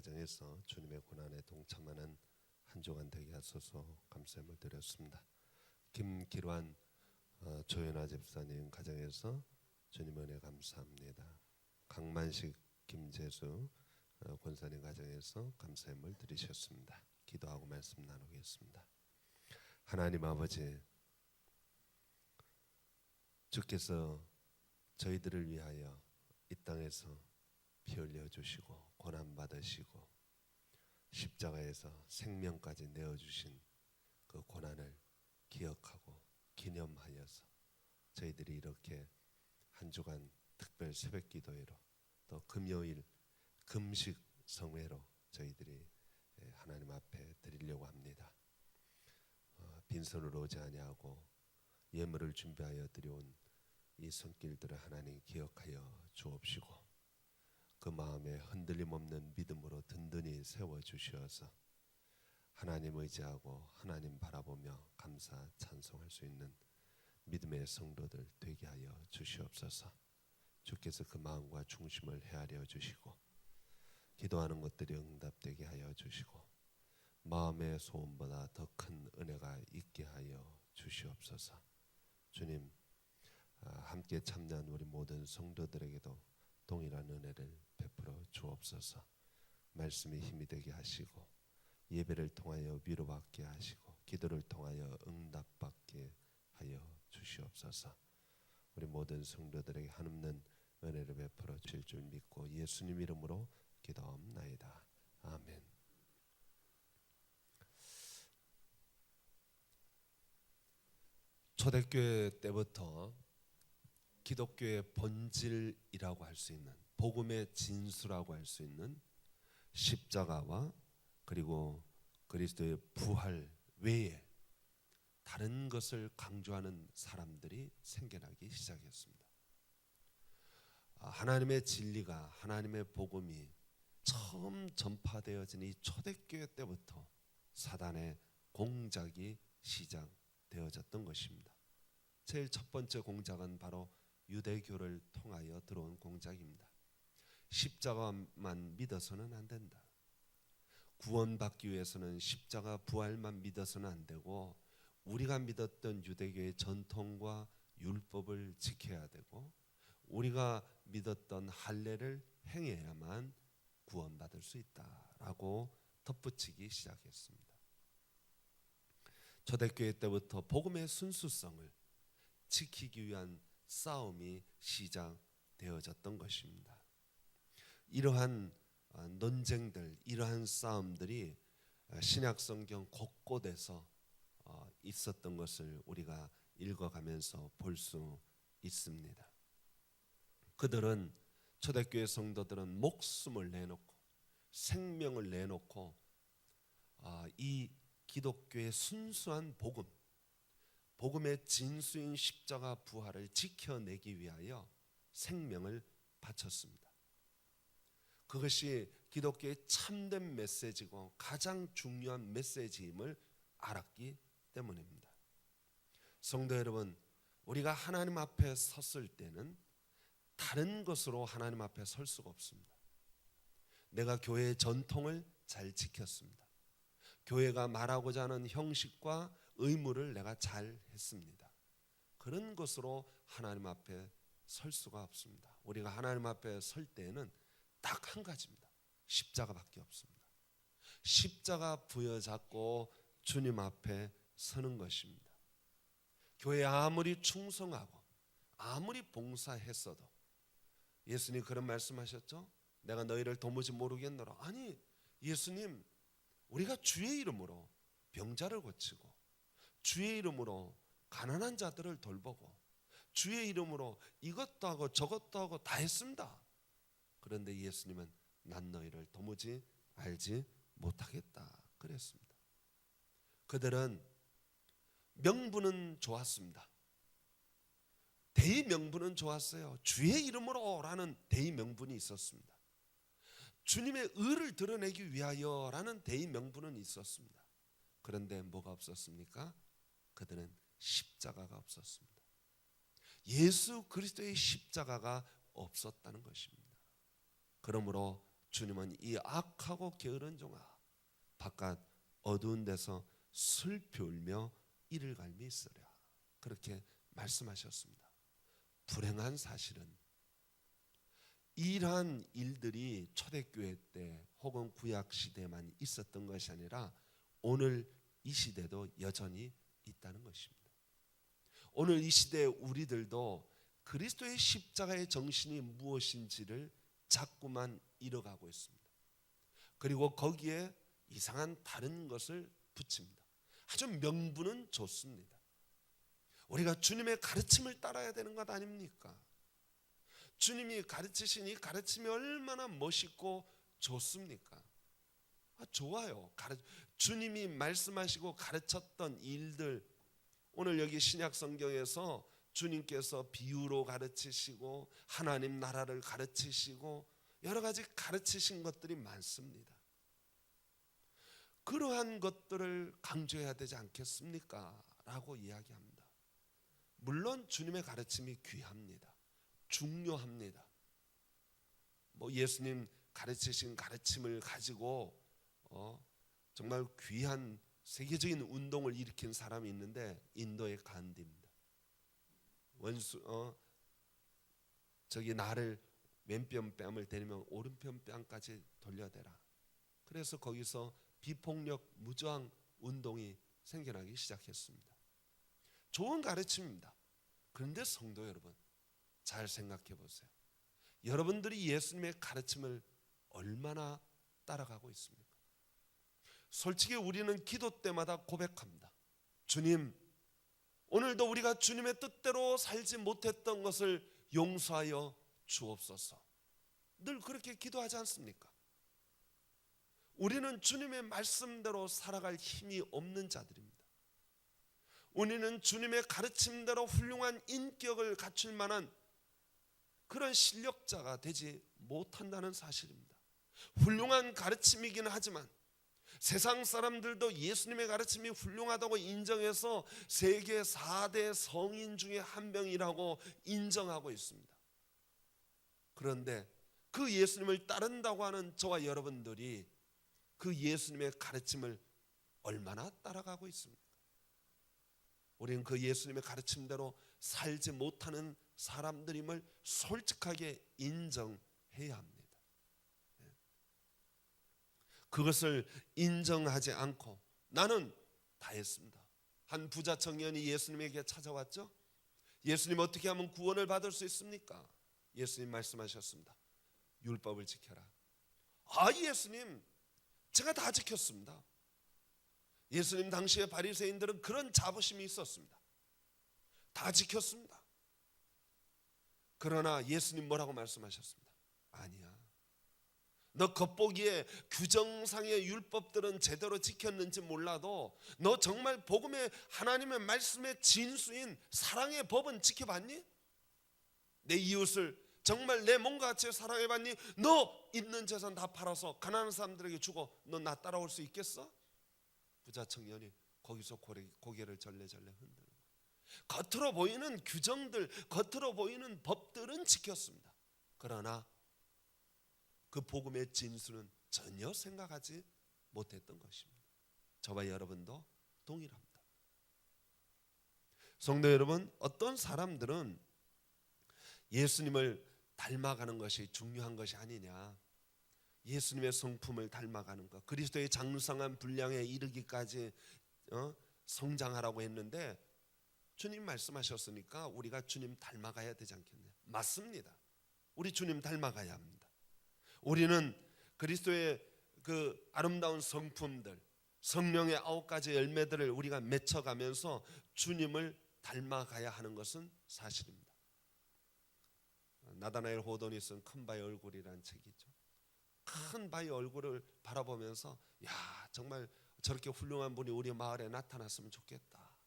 가정에서 주님의 고난에 동참하는 한 주간 되게 하소서 감사함을 드렸습니다. 김기환 조연아 집사님 가정에서 주님 은혜 감사합니다. 강만식 김재수 권사님 가정에서 감사함을 드리셨습니다. 기도하고 말씀 나누겠습니다. 하나님 아버지, 주께서 저희들을 위하여 이 땅에서 피 흘려 주시고 고난 받으시고 십자가에서 생명까지 내어 주신 그 고난을 기억하고 기념하여서 저희들이 이렇게 한 주간 특별 새벽 기도회로 또 금요일 금식 성회로 저희들이 하나님 앞에 드리려고 합니다. 빈손으로 오지 아니하고 예물을 준비하여 드려온 이 손길들을 하나님 기억하여 주옵시고 그 마음에 흔들림 없는 믿음으로 든든히 세워주시어서 하나님 의지하고 하나님 바라보며 감사 찬송할 수 있는 믿음의 성도들 되게 하여 주시옵소서. 주께서 그 마음과 중심을 헤아려 주시고 기도하는 것들이 응답되게 하여 주시고 마음의 소원보다 더 큰 은혜가 있게 하여 주시옵소서. 주님, 함께 참여한 우리 모든 성도들에게도 동일한 은혜를 베풀어 주옵소서. 말씀이 힘이 되게 하시고 예배를 통하여 위로받게 하시고 기도를 통하여 응답받게 하여 주시옵소서. 우리 모든 성도들에게 한없는 은혜를 베풀어 주실 줄 믿고 예수님 이름으로 기도하옵나이다. 아멘. 초대교회 때부터 기독교의 본질이라고 할 수 있는 복음의 진수라고 할 수 있는 십자가와 그리고 그리스도의 부활 외에 다른 것을 강조하는 사람들이 생겨나기 시작했습니다. 하나님의 진리가 하나님의 복음이 처음 전파되어진 이 초대교회 때부터 사단의 공작이 시작되어졌던 것입니다. 제일 첫 번째 공작은 바로 유대교를 통하여 들어온 공작입니다. 십자가만 믿어서는 안 된다. 구원받기 위해서는 십자가 부활만 믿어서는 안 되고 우리가 믿었던 유대교의 전통과 율법을 지켜야 되고 우리가 믿었던 할례를 행해야만 구원받을 수 있다라고 덧붙이기 시작했습니다. 초대교회 때부터 복음의 순수성을 지키기 위한 싸움이 시작되어졌던 것입니다. 이러한 논쟁들, 이러한 싸움들이 신약성경 곳곳에서 있었던 것을 우리가 읽어가면서 볼 수 있습니다. 그들은 초대교회 성도들은 목숨을 내놓고 생명을 내놓고 이 기독교의 순수한 복음의 진수인 십자가 부활을 지켜내기 위하여 생명을 바쳤습니다. 그것이 기독교의 참된 메시지고 가장 중요한 메시지임을 알았기 때문입니다. 성도 여러분, 우리가 하나님 앞에 섰을 때는 다른 것으로 하나님 앞에 설 수가 없습니다. 내가 교회의 전통을 잘 지켰습니다. 교회가 말하고자 하는 형식과 의무를 내가 잘 했습니다. 그런 것으로 하나님 앞에 설 수가 없습니다. 우리가 하나님 앞에 설 때에는 딱 한 가지입니다. 십자가밖에 없습니다. 십자가 부여잡고 주님 앞에 서는 것입니다. 교회에 아무리 충성하고 아무리 봉사했어도 예수님 그런 말씀하셨죠? 내가 너희를 도무지 모르겠노라. 아니, 예수님, 우리가 주의 이름으로 병자를 고치고 주의 이름으로 가난한 자들을 돌보고 주의 이름으로 이것도 하고 저것도 하고 다 했습니다. 그런데 예수님은 난 너희를 도무지 알지 못하겠다 그랬습니다. 그들은 명분은 좋았습니다. 대의 명분은 좋았어요. 주의 이름으로 라는 대의 명분이 있었습니다. 주님의 의를 드러내기 위하여라는 대의 명분은 있었습니다. 그런데 뭐가 없었습니까? 그들은 십자가가 없었습니다. 예수 그리스도의 십자가가 없었다는 것입니다. 그러므로 주님은 이 악하고 게으른 종아 바깥 어두운 데서 슬피 울며 이를 갈미 있으랴. 그렇게 말씀하셨습니다. 불행한 사실은 이러한 일들이 초대교회 때 혹은 구약시대만 있었던 것이 아니라 오늘 이 시대도 여전히 있다는 것입니다. 오늘 이 시대에 우리들도 그리스도의 십자가의 정신이 무엇인지를 자꾸만 잃어가고 있습니다. 그리고 거기에 이상한 다른 것을 붙입니다. 아주 명분은 좋습니다. 우리가 주님의 가르침을 따라야 되는 것 아닙니까? 주님이 가르치신 이 가르침이 얼마나 멋있고 좋습니까? 좋아요. 주님이 말씀하시고 가르쳤던 일들, 오늘 여기 신약 성경에서 주님께서 비유로 가르치시고 하나님 나라를 가르치시고 여러 가지 가르치신 것들이 많습니다. 그러한 것들을 강조해야 되지 않겠습니까? 라고 이야기합니다. 물론 주님의 가르침이 귀합니다. 중요합니다. 예수님 가르치신 가르침을 가지고 정말 귀한 세계적인 운동을 일으킨 사람이 있는데 인도의 간디입니다. 저기 나를 왼편 뺨을 때리면 오른편 뺨까지 돌려대라. 그래서 거기서 비폭력 무저항 운동이 생겨나기 시작했습니다. 좋은 가르침입니다. 그런데 성도 여러분, 잘 생각해 보세요. 여러분들이 예수님의 가르침을 얼마나 따라가고 있습니까? 솔직히 우리는 기도 때마다 고백합니다. 주님, 오늘도 우리가 주님의 뜻대로 살지 못했던 것을 용서하여 주옵소서. 늘 그렇게 기도하지 않습니까? 우리는 주님의 말씀대로 살아갈 힘이 없는 자들입니다. 우리는 주님의 가르침대로 훌륭한 인격을 갖출 만한 그런 실력자가 되지 못한다는 사실입니다. 훌륭한 가르침이긴 하지만 세상 사람들도 예수님의 가르침이 훌륭하다고 인정해서 세계 4대 성인 중에 한 명이라고 인정하고 있습니다. 그런데 그 예수님을 따른다고 하는 저와 여러분들이 그 예수님의 가르침을 얼마나 따라가고 있습니까? 우리는 그 예수님의 가르침대로 살지 못하는 사람들임을 솔직하게 인정해야 합니다. 그것을 인정하지 않고 나는 다 했습니다. 한 부자 청년이 예수님에게 찾아왔죠. 예수님, 어떻게 하면 구원을 받을 수 있습니까? 예수님 말씀하셨습니다. 율법을 지켜라. 예수님, 제가 다 지켰습니다. 예수님 당시에 바리새인들은 그런 자부심이 있었습니다. 다 지켰습니다. 그러나 예수님 뭐라고 말씀하셨습니다? 아니야. 너 겉보기에 규정상의 율법들은 제대로 지켰는지 몰라도 너 정말 복음의 하나님의 말씀의 진수인 사랑의 법은 지켜봤니? 내 이웃을 정말 내 몸과 같이 사랑해봤니? 너 있는 재산 다 팔아서 가난한 사람들에게 주고 너 나 따라올 수 있겠어? 부자 청년이 거기서 고개를 절레절레 흔들고, 겉으로 보이는 규정들, 겉으로 보이는 법들은 지켰습니다. 그러나 그 복음의 진수는 전혀 생각하지 못했던 것입니다. 저와 여러분도 동일합니다. 성도 여러분, 어떤 사람들은 예수님을 닮아가는 것이 중요한 것이 아니냐, 예수님의 성품을 닮아가는 것, 그리스도의 장성한 분량에 이르기까지 성장하라고 했는데 주님 말씀하셨으니까 우리가 주님 닮아가야 되지 않겠냐? 맞습니다. 우리 주님 닮아가야 합니다. 우리는 그리스도의 그 아름다운 성품들, 성령의 9가지 열매들을 우리가 맺혀가면서 주님을 닮아가야 하는 것은 사실입니다. 나다나엘 호돈이 쓴 큰 바위 얼굴이라는 책이죠. 큰 바위 얼굴을 바라보면서 정말 저렇게 훌륭한 분이 우리 마을에 나타났으면 좋겠다.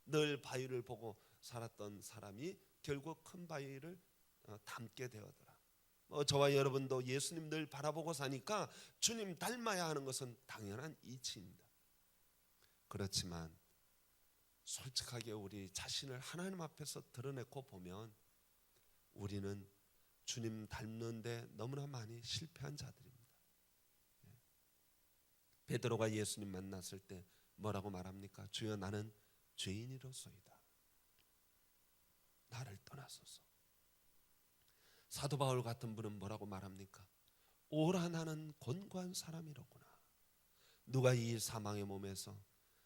늘 바위를 보고 살았던 사람이 결국 큰 바위를 닮게 되었더라. 저와 여러분도 예수님 늘 바라보고 사니까 주님 닮아야 하는 것은 당연한 이치입니다. 그렇지만 솔직하게 우리 자신을 하나님 앞에서 드러내고 보면 우리는 주님 닮는데 너무나 많이 실패한 자들입니다. 베드로가 예수님 만났을 때 뭐라고 말합니까? 주여 나는 죄인이로소이다. 나를 떠나소서. 사도 바울 같은 분은 뭐라고 말합니까? 오라 나는 곤고한 사람이로구나. 누가 이 사망의 몸에서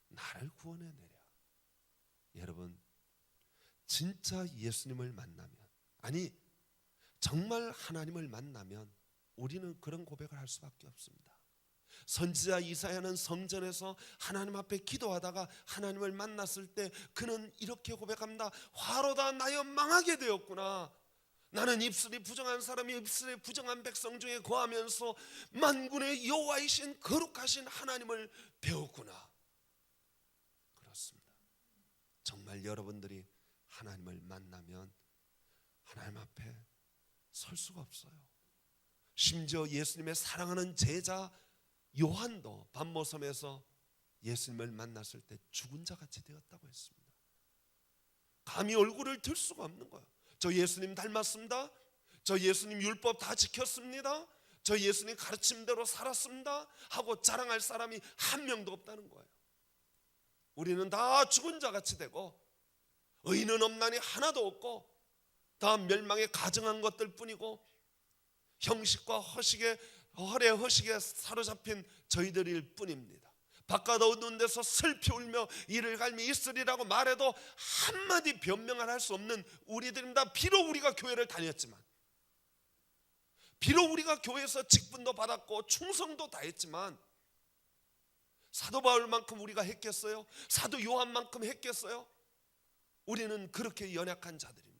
나를 구원해내랴. 여러분, 진짜 예수님을 만나면, 아니 정말 하나님을 만나면 우리는 그런 고백을 할 수밖에 없습니다. 선지자 이사야는 성전에서 하나님 앞에 기도하다가 하나님을 만났을 때 그는 이렇게 고백합니다. 화로다 나여 망하게 되었구나. 나는 입술이 부정한 사람이 입술에 부정한 백성 중에 거하면서 만군의 여호와이신 거룩하신 하나님을 배웠구나. 그렇습니다. 정말 여러분들이 하나님을 만나면 하나님 앞에 설 수가 없어요. 심지어 예수님의 사랑하는 제자 요한도 반모섬에서 예수님을 만났을 때 죽은 자 같이 되었다고 했습니다. 감히 얼굴을 들 수가 없는 거예요. 저 예수님 닮았습니다. 저 예수님 율법 다 지켰습니다. 저 예수님 가르침대로 살았습니다 하고 자랑할 사람이 한 명도 없다는 거예요. 우리는 다 죽은 자 같이 되고 의인은 없나니 하나도 없고 다 멸망에 가증한 것들 뿐이고 형식과 허식에 허례 허식에 사로잡힌 저희들일 뿐입니다. 바깥 어두운 데서 슬피 울며 이를 갈미 있으리라고 말해도 한마디 변명을 할 수 없는 우리들입니다. 비록 우리가 교회를 다녔지만, 비록 우리가 교회에서 직분도 받았고 충성도 다했지만, 사도 바울만큼 우리가 했겠어요? 사도 요한만큼 했겠어요? 우리는 그렇게 연약한 자들입니다.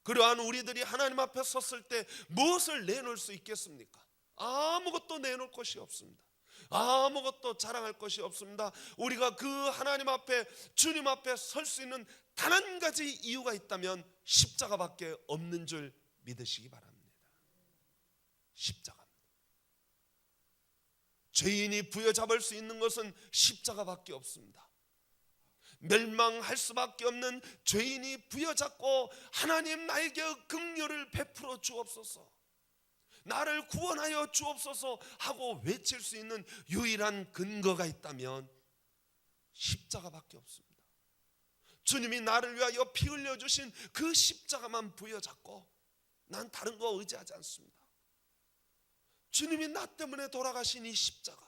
그러한 우리들이 하나님 앞에 섰을 때 무엇을 내놓을 수 있겠습니까? 아무것도 내놓을 것이 없습니다. 아무것도 자랑할 것이 없습니다. 우리가 그 하나님 앞에, 주님 앞에 설 수 있는 단 한 가지 이유가 있다면 십자가밖에 없는 줄 믿으시기 바랍니다. 십자가입니다. 죄인이 부여잡을 수 있는 것은 십자가밖에 없습니다. 멸망할 수밖에 없는 죄인이 부여잡고 하나님 나에게 긍휼을 베풀어 주옵소서, 나를 구원하여 주옵소서 하고 외칠 수 있는 유일한 근거가 있다면 십자가밖에 없습니다. 주님이 나를 위하여 피 흘려주신 그 십자가만 부여잡고 난 다른 거 의지하지 않습니다. 주님이 나 때문에 돌아가신 이 십자가,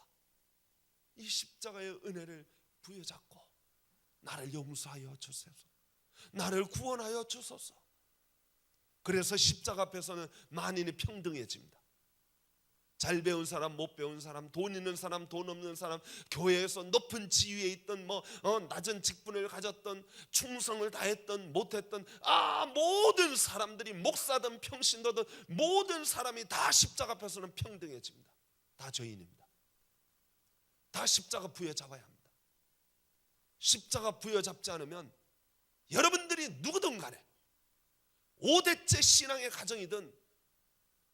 이 십자가의 은혜를 부여잡고 나를 용서하여 주소서, 나를 구원하여 주소서. 그래서 십자가 앞에서는 만인이 평등해집니다. 잘 배운 사람, 못 배운 사람, 돈 있는 사람, 돈 없는 사람, 교회에서 높은 지위에 있던 낮은 직분을 가졌던, 충성을 다했던 못했던 모든 사람들이 목사든 평신도든 모든 사람이 다 십자가 앞에서는 평등해집니다. 다 죄인입니다. 다 십자가 부여잡아야 합니다. 십자가 부여잡지 않으면 여러분들이 누구든 간에 5대째 신앙의 가정이든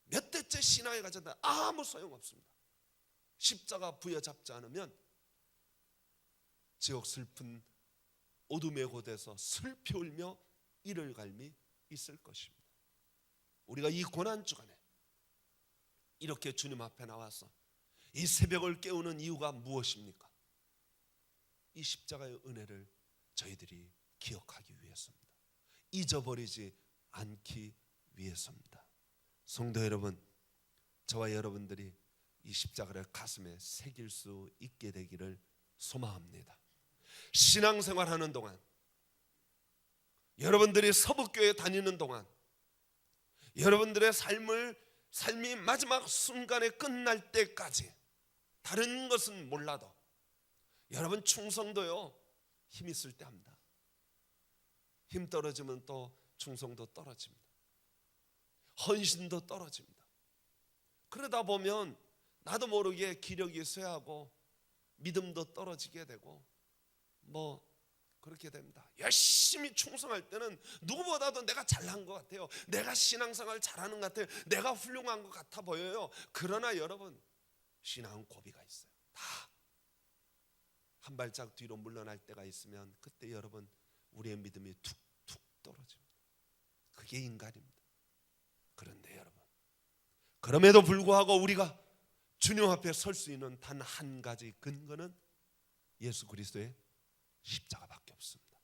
몇 대째 신앙의 가정이든 아무 소용없습니다. 십자가 부여잡지 않으면 지옥 슬픈 어둠의 곳에서 슬피 울며 이를 갈미 있을 것입니다. 우리가 이 고난주간에 이렇게 주님 앞에 나와서 이 새벽을 깨우는 이유가 무엇입니까? 이 십자가의 은혜를 저희들이 기억하기 위해서입니다. 잊어버리지 않기 위해서입니다. 성도 여러분, 저와 여러분들이 이 십자가를 가슴에 새길 수 있게 되기를 소망합니다. 신앙생활하는 동안, 여러분들이 서북교회 다니는 동안, 여러분들의 삶이 마지막 순간에 끝날 때까지 다른 것은 몰라도 여러분 충성도요, 힘 있을 때 합니다. 힘 떨어지면 또 충성도 떨어집니다. 헌신도 떨어집니다. 그러다 보면 나도 모르게 기력이 쇠하고 믿음도 떨어지게 되고 그렇게 됩니다. 열심히 충성할 때는 누구보다도 내가 잘난 것 같아요. 내가 신앙생활 잘하는 것 같아요. 내가 훌륭한 것 같아 보여요. 그러나 여러분, 신앙은 고비가 있어요. 다 한 발짝 뒤로 물러날 때가 있으면 그때 여러분 우리의 믿음이 툭툭 떨어집니다. 그게 인간입니다. 그런데 여러분, 그럼에도 불구하고 우리가 주님 앞에 설 수 있는 단 한 가지 근거는 예수 그리스도의 십자가밖에 없습니다.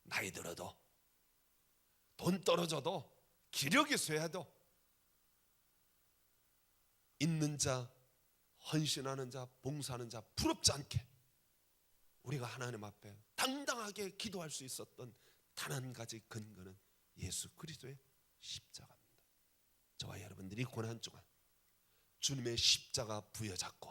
나이 들어도, 돈 떨어져도, 기력이 쇠해도 있는 자, 헌신하는 자, 봉사하는 자 부럽지 않게 우리가 하나님 앞에 당당하게 기도할 수 있었던 단 한 가지 근거는 예수 그리스도의 십자가입니다. 저와 여러분들이 고난 주간 주님의 십자가 부여잡고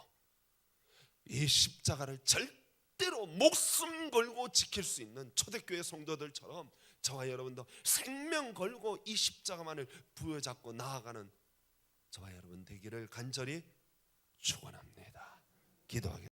이 십자가를 절대로 목숨 걸고 지킬 수 있는 초대교회 성도들처럼 저와 여러분도 생명 걸고 이 십자가만을 부여잡고 나아가는 저와 여러분 되기를 간절히 축원합니다. 기도하겠습니다.